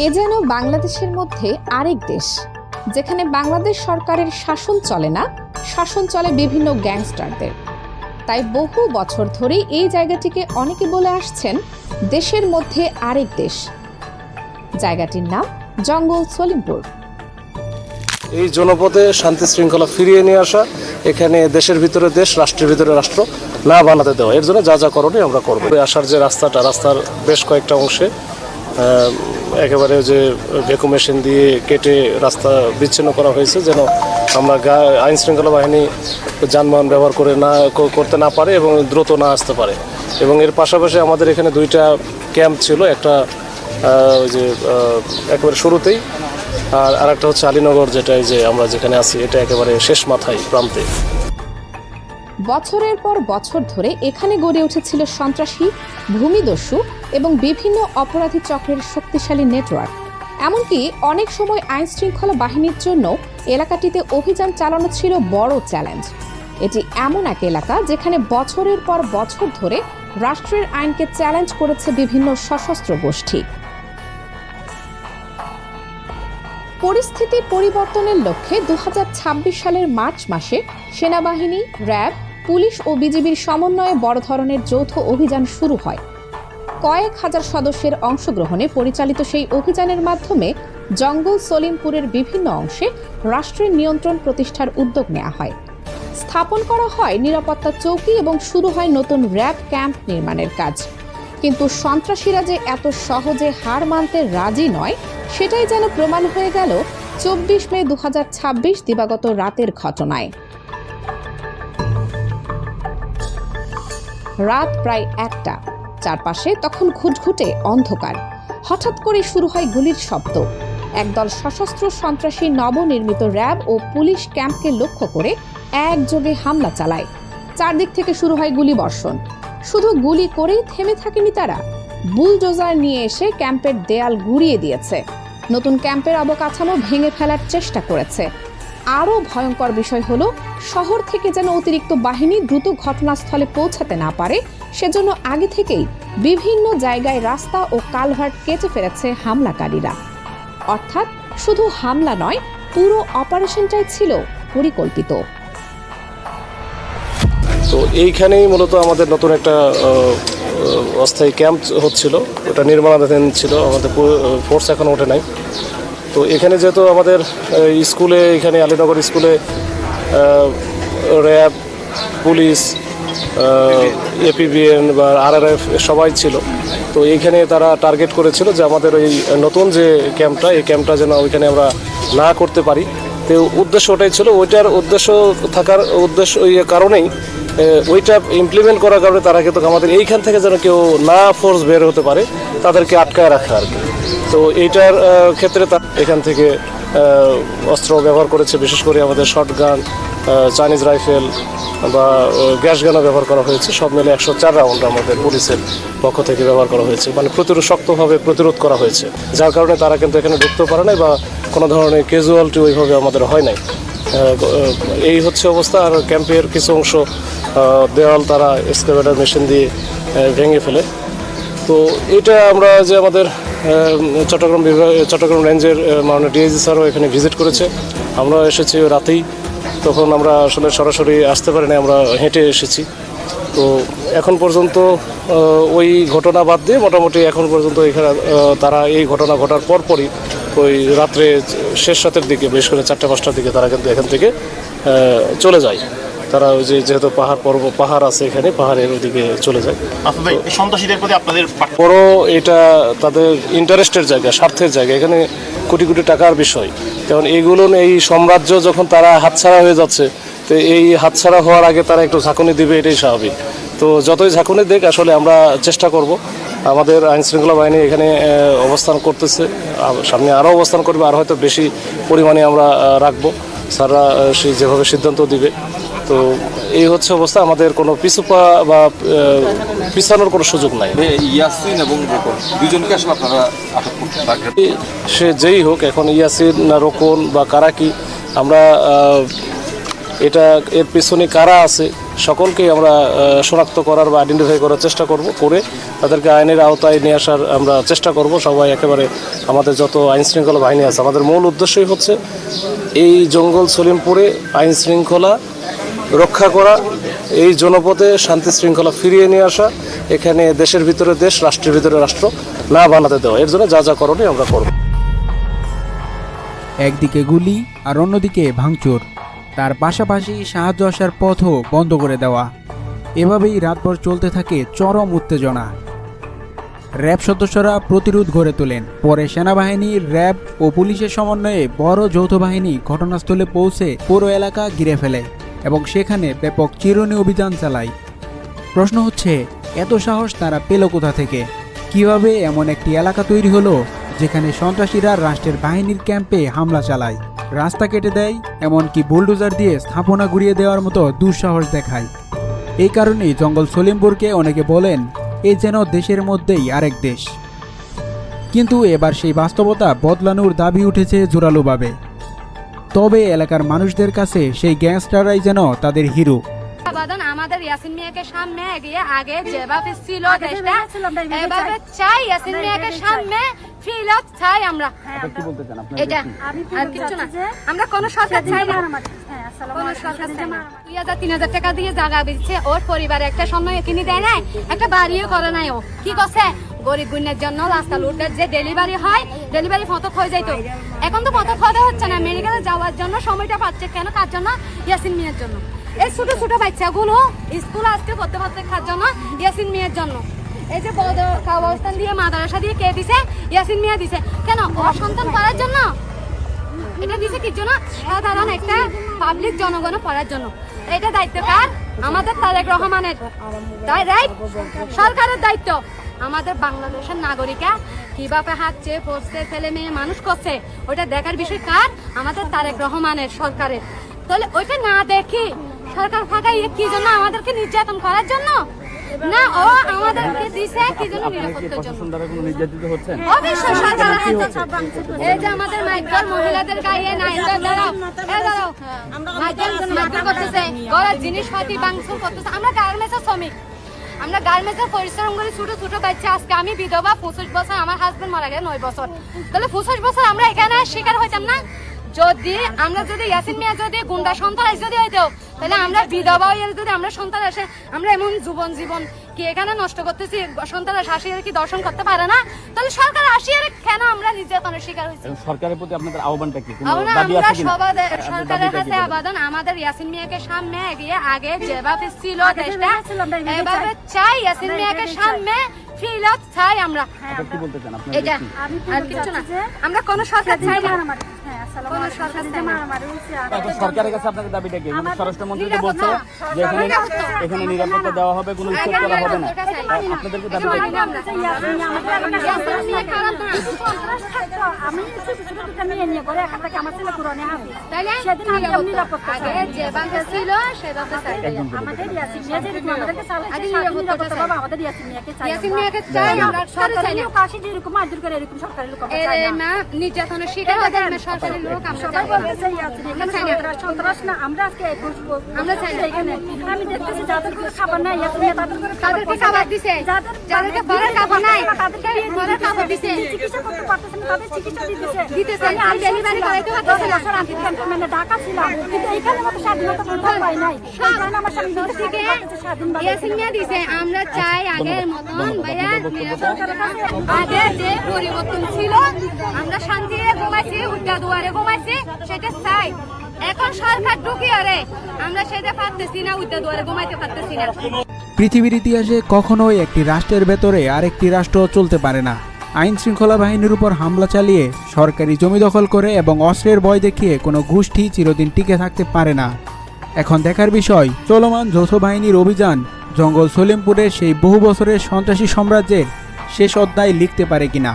এ যেন বাংলাদেশের মধ্যে আরেক দেশ, যেখানে বাংলাদেশ সরকারের শাসন চলে না, শাসন চলে বিভিন্ন গ্যাংস্টারদের। তাই বহু বছর ধরেই এই জায়গাটিকে অনেকে বলে আসছেন দেশের মধ্যে আরেক দেশ। জায়গাটির নাম জঙ্গল সলিমপুর। এই জনপদে শান্তি শৃঙ্খলা ফিরিয়ে নিয়ে আসা, এখানে দেশের ভিতরে দেশ, রাষ্ট্রের ভিতরে রাষ্ট্র না বানাতে দেওয়া, এর জন্য যা যা করণীয় আমরা করবো। আসার যে রাস্তার বেশ কয়েকটা অংশে একেবারে যে ভ্যাকুম মেশিন দিয়ে কেটে রাস্তা বিচ্ছিন্ন করা হয়েছে, যেন আমরা আইন শৃঙ্খলা বাহিনী যানবাহন ব্যবহার করতে না পারে এবং দ্রুত না আসতে পারে। এবং এর পাশাপাশি আমাদের এখানে দুইটা ক্যাম্প ছিল, একটা ওই যে একেবারে শুরুতেই, আর একটা হচ্ছে আলীনগর, যেটা যে আমরা যেখানে আছি এটা একেবারে শেষ মাথায় প্রান্তে। বছরের পর বছর ধরে এখানে গড়ে উঠেছিল সন্ত্রাসী, ভূমিদস্যু এবং বিভিন্ন অপরাধী চক্রের শক্তিশালী নেটওয়ার্ক। এমনকি অনেক সময় আইন শৃঙ্খলা বাহিনীর জন্য এলাকাটিতে অভিযান চালানো ছিল বড় চ্যালেঞ্জ। এটি এমন এক এলাকা যেখানে বছরের পর বছর ধরে রাষ্ট্রের আইনকে চ্যালেঞ্জ করেছে বিভিন্ন সশস্ত্র গোষ্ঠী। পরিস্থিতি পরিবর্তনের লক্ষ্যে 2026 সালের মার্চ মাসে সেনাবাহিনী, র্যাব, পুলিশ ও বিজিবির সমন্বয়ে বড় ধরনের যৌথ অভিযান শুরু হয়। কয়েক হাজার সদস্যের অংশগ্রহণে পরিচালিত সেই অভিযানের মাধ্যমে জঙ্গল সলিমপুরের বিভিন্ন অংশে রাষ্ট্রের নিয়ন্ত্রণ প্রতিষ্ঠার উদ্যোগ নেওয়া হয়। স্থাপন করা হয় নিরাপত্তা চৌকি এবং শুরু হয় নতুন র্যাব ক্যাম্প নির্মাণের কাজ। কিন্তু সন্ত্রাসীরা যে এত সহজে হার মানতে রাজি নয়, সেটাই যেন প্রমাণ হয়ে গেল 24 মে 2026 দিবাগত রাতের ঘটনায়। রাত প্রায় 1টা, চারপাশে তখন ঘুটঘুটে অন্ধকার। হঠাৎ করে শুরু হয় গুলির শব্দ। একদল সশস্ত্র সন্ত্রাসী নবনির্মিত র্যাব ও পুলিশ ক্যাম্পকে লক্ষ্য করে একযোগে হামলা চালায়। চারদিক থেকে শুরু হয় গুলিবর্ষণ। শুধু গুলি করেই থেমে থাকেনি তারা, বুলডোজার নিয়ে এসে ক্যাম্পের দেয়াল গুঁড়িয়ে দিয়েছে, নতুন ক্যাম্পের অবকাঠামো ভেঙে ফেলার চেষ্টা করেছে। আরও ভয়ঙ্কর বিষয় হলো, শহর থেকে যেন অতিরিক্ত বাহিনী দ্রুত ঘটনাস্থলে পৌঁছাতে না পারে, সেজন্য আগে থেকেই বিভিন্ন জায়গায় রাস্তা ও কালভার্ট কেটে ফেলেছে হামলাকারীরা। অর্থাৎ শুধু হামলা নয়, পুরো অপারেশনটাই ছিল পরিকল্পিত। তো এইখানেই মূলত আমাদের নতুন একটা অস্থায়ী ক্যাম্প হচ্ছিল, ওটা নির্মাণাধীন ছিল, আমাদের ফোর্স এখনও ওঠে নাই। তো এখানে যেহেতু আমাদের স্কুলে, এখানে আলীনগর স্কুলে র্যাব, পুলিশ, এপিবিএন বা আরআরএফ সবাই ছিল, তো এইখানে তারা টার্গেট করেছিল যে আমাদের ওই নতুন যে ক্যাম্পটা, এই ক্যাম্পটা যেন ওইখানে আমরা না করতে পারি। তো উদ্দেশ্য ওটাই ছিল, ওইটার উদ্দেশ্য থাকার ওই কারণেই ওইটা ইমপ্লিমেন্ট করার কারণে তারা কিন্তু আমাদের এইখান থেকে যেন কেউ না ফোর্স বের হতে পারে, তাদেরকে আটকায় রাখা আর কি। তো এইটার ক্ষেত্রে এখান থেকে অস্ত্র ব্যবহার করেছে, বিশেষ করে আমাদের শর্টগান, চাইনিজ রাইফেল বা গ্যাস গানও ব্যবহার করা হয়েছে। সব মিলে 104 রাউন্ড আমাদের পুলিশের পক্ষ থেকে ব্যবহার করা হয়েছে, মানে শক্তভাবে প্রতিরোধ করা হয়েছে, যার কারণে তারা কিন্তু এখানে ঢুকতে পারে নাই বা কোনো ধরনের ক্যাজুয়ালিটি ওইভাবে আমাদের হয় নাই। এই হচ্ছে অবস্থা। আর ক্যাম্পের কিছু অংশ দেওয়াল তারা এক্সকাভেটর মেশিন দিয়ে ভেঙে ফেলে। তো এটা আমরা যে আমাদের চট্টগ্রাম রেঞ্জের মাননীয় ডিআইজি স্যারও এখানে ভিজিট করেছে, আমরা এসেছি রাতেই, তখন আমরা আসলে সরাসরি আসতে পারিনি, আমরা হেঁটে এসেছি। তো এখন পর্যন্ত ওই ঘটনা বাদ দিয়ে মোটামুটি এখন পর্যন্ত এখানে তারা এই ঘটনা ঘটার পরপরই ওই রাত্রে শেষ রাতের দিকে, বিশেষ করে 4টা-5টার দিকে তারা কিন্তু এখান থেকে চলে যায়। তারা ওই যেহেতু পাহাড় আছে এখানে, পাহাড়ের ওইদিকে চলে যায়। সন্ত্রাসীদের প্রতি আপনাদের বড় এটা তাদের ইন্টারেস্টের জায়গা, স্বার্থের জায়গা, এখানে কোটি কোটি টাকার বিষয়। যেমন এইগুলো, এই সাম্রাজ্য যখন তারা হাতছাড়া হয়ে যাচ্ছে, তো এই হাতছাড়া হওয়ার আগে তারা একটু ঝাঁকুনি দিবে, এটাই স্বাভাবিক। তো যতই ঝাঁকুনি দেখ, আসলে আমরা চেষ্টা করব, আমাদের আইন শৃঙ্খলা বাহিনী এখানে অবস্থান করতেছে, সামনে আরও অবস্থান করবে, আর হয়তো বেশি পরিমাণে আমরা রাখবো, স্যাররা যেভাবে সিদ্ধান্ত দিবে। তো এই হচ্ছে অবস্থা, আমাদের কোনো পিছুপা বা পিছানোর কোনো সুযোগ নাই। ইয়াসিন এবং রোকন দুজনকে আসলে আপনারা আটক করতে পারবেন, সে যেই হোক, এখন ইয়াসিন না রোকন বা কারা কি, আমরা এর পিছনে কারা আছে সকলকেই আমরা শনাক্ত করার বা আইডেন্টিফাই করার চেষ্টা করব, করে তাদেরকে আইনের আওতায় নিয়ে আসার আমরা চেষ্টা করব। সবাই একেবারে আমাদের যত আইন শৃঙ্খলা বাহিনী আছে, আমাদের মূল উদ্দেশ্যই হচ্ছে এই জঙ্গল সলিমপুরে আইন শৃঙ্খলা রক্ষা করা, এই জনপদে শান্তি শৃঙ্খলা ফিরিয়ে নিয়ে আসা, এখানে দেশের ভিতরে দেশ, রাষ্ট্রের ভিতরে রাষ্ট্র না বানাতে দেওয়া। এর জন্য যা যা করণীয় আমরা করব। একদিকে গুলি আর অন্যদিকে ভাঙচুর, তার পাশাপাশি সাহায্য আসার পথও বন্ধ করে দেওয়া। এভাবেই রাতভর চলতে থাকে চরম উত্তেজনা। র্যাব সদস্যরা প্রতিরোধ গড়ে তোলেন। পরে সেনাবাহিনী, র্যাব ও পুলিশের সমন্বয়ে বড় যৌথ বাহিনী ঘটনাস্থলে পৌঁছে পুরো এলাকা ঘিরে ফেলে এবং সেখানে ব্যাপক চিরুনি অভিযান চালায়। প্রশ্ন হচ্ছে, এত সাহস তারা পেল কোথা থেকে? কিভাবে এমন একটি এলাকা তৈরি হলো যেখানে সন্ত্রাসীরা রাষ্ট্রের বাহিনীর ক্যাম্পে হামলা চালায়, রাস্তা কেটে দেয়, এমনকি বুলডোজার দিয়ে স্থাপনা গুড়িয়ে দেওয়ার মতো দুঃসাহস দেখায়? এই কারণেই জঙ্গল সলিমপুরকে অনেকে বলেন এ যেন দেশের মধ্যেই আরেক দেশ। কিন্তু এবার সেই বাস্তবতা বদলানোর দাবি উঠেছে জোরালোভাবে। তবে এলাকার মানুষদের কাছে সেই গ্যাংস্টাররাই যেন তাদের হিরো। আবেদন আমাদের ইয়াসিন মিয়াকে সামনে এগিয়ে আগে যেভাবে ছিল দেশটা এভাবে চাই, ইয়াসিন মিয়াকে সামনে ফিরত চাই আমরা। এটা আর কিছু না, আমরা কোন সরকার চাই না, কোন সরকার চাই না। 2000-3000 টাকা দিয়ে জায়গা দিচ্ছে, ওর পরিবারে একটা সময় কিনে দেয় নাই, একটা বাড়িও করে নাই। ও কি করছে? গরিব গুণের জন্য রাস্তা লুটের যে ডেলিভারি হয়, ডেলিভারি ফটো হয়ে যাইতো, এখন তো ফটো ফটো হচ্ছে না। মেডিকেলে যাওয়ার জন্য সময়টা পাচ্ছে কেন? কার জন্য? ইয়াসিন মিয়ার জন্য। এই ছোট ছোট বাচ্চাগুলো স্কুল আজকে করতে পারছে কার জন্য? ইয়াসিন মিয়ার জন্য। এই যে বড় অবস্থান দিয়ে মাদ্রাসা দিয়ে কে দিছে? ইয়াসিন মিয়া দিছে। কেন? অসন্তান করার জন্য। এটা দিছে কি জন্য? সাধারণ একটা পাবলিক জনগণ পড়ার জন্য। এটা দায়িত্ব কার? আমাদের তারেক রহমানের। তাই রাইট, সরকারের দায়িত্ব। আমাদের বাংলাদেশের নাগরিকা কিভাবে হাঁটছে, পড়ছে, ছেলে মেয়ে মানুষ করছে, ওইটা দেখার বিষয় কার? আমাদের তারেক রহমানের, সরকারের। তাহলে ওইটা না দেখি সরকার ফাঁকাই কি জন্য? আমাদেরকে নির্যাতন করার জন্য না, ও আমাদেরকে দিছে কি জন্য? নিরাপত্তার জন্য। অবশ্যই সরকারের হাতে। এই যে আমাদের মাইগ্রেন মহিলাদের গায়ে নাই দাঁড়াও, দাঁড়াও, মাইগ্রেন করতেছে, ঘরের জিনিসপাতি ভাঙচুর করতেছে। আমরা গার্মেন্টসের শ্রমিক, আমরা গার্মেন্টসের পরিশ্রম করি, ছোট ছোট বাচ্চা। আজকে আমি বিধবা, 25 বছর, আমার হাজবেন্ড মারা গেছে 9 বছর। তাহলে 25 বছর আমরা এখানে শিকার হইতাম না? যদি আমরা যদি ইয়াসিন মিয়া যদি গুন্ডা সন্ত্রাস যদি হইতো, তাহলে আমরা বিধবা হয়ে যদি আমরা সন্ত্রাসে আমরা এমন জীবন কি এখানে নষ্ট করতেছি? সন্ত্রাস আসিয়ে কি দর্শন করতে পারে না? তাহলে সরকার আসিয়ে কেন আমরা নির্যাতনের শিকার হয়েছি? সরকারের প্রতি আপনাদের আহ্বানটা কি? আমরা সরকারের কাছে আবেদন আমাদের ইয়াসিন মিয়াকে সামনে এগিয়ে আগে যেভাবে ছিল দেশটা এভাবে চাই, ইয়াসিন মিয়াকে সামনে ফিরত চাই আমরা। এটা আর কিছু না, আমরা কোন সরকার চাই না। সরকারের কাছে আপনাদের দাবিটা কি? স্বরাষ্ট্রমন্ত্রী তো বলছে যে এখানে নিরাপত্তা দেওয়া হবে, কোনো উচ্ছেদ করা হবে না। আপনাদেরকে দাবিটা কি? নির্যাতনের শিকার সরকারি লোক সন্ত্রাস না, আমরা আজকে আমরা চাই এখানে আমি দেখতেছি যাদের কোনো খাবার নাই, তাদেরকে খাবার দিছে, যাদেরকে পরে খাবার নাই তাদেরকে পরে খাবার দিছে, চিকিৎসা করতে পারতেছেন, তাদের চিকিৎসা দিতেছে। আমি ডেলিভারি করাইতে পারতেছি না, মানে ঢাকা ছিলাম, কিন্তু এখানে মতো স্বাধীনতা কোথাও পাই নাই। আমার স্বামী থেকে ইয়াসিন মিয়া দিছে। আমরা চাই আগের মতন ভাইয়া আগে যে পরিবর্তন ছিল, আমরা শান্তিতে ঘুমাইছি, উল্টা দুয়ারে ঘুমাইছি, সেটা চাই। এখন সরকার ঢুকিয়ে রে আমরা সেটা পারতেছি না, উল্টা দুয়ারে ঘুমাইতে পারতেছি না। পৃথিবীর ইতিহাসে কখনোই একটি রাষ্ট্রের ভেতরে আরেকটি রাষ্ট্র চলতে পারে না। আইন শৃঙ্খলা বাহিনীর উপর হামলা চালিয়ে, সরকারি জমি দখল করে এবং অস্ত্রের ভয় দেখিয়ে কোনো গোষ্ঠী চিরদিন টিকে থাকতে পারে না। এখন দেখার বিষয়, চলমান যৌথ বাহিনীর অভিযান জঙ্গল সলিমপুরের সেই বহু বছরের সন্ত্রাসী সাম্রাজ্যের শেষ অধ্যায় লিখতে পারে কিনা।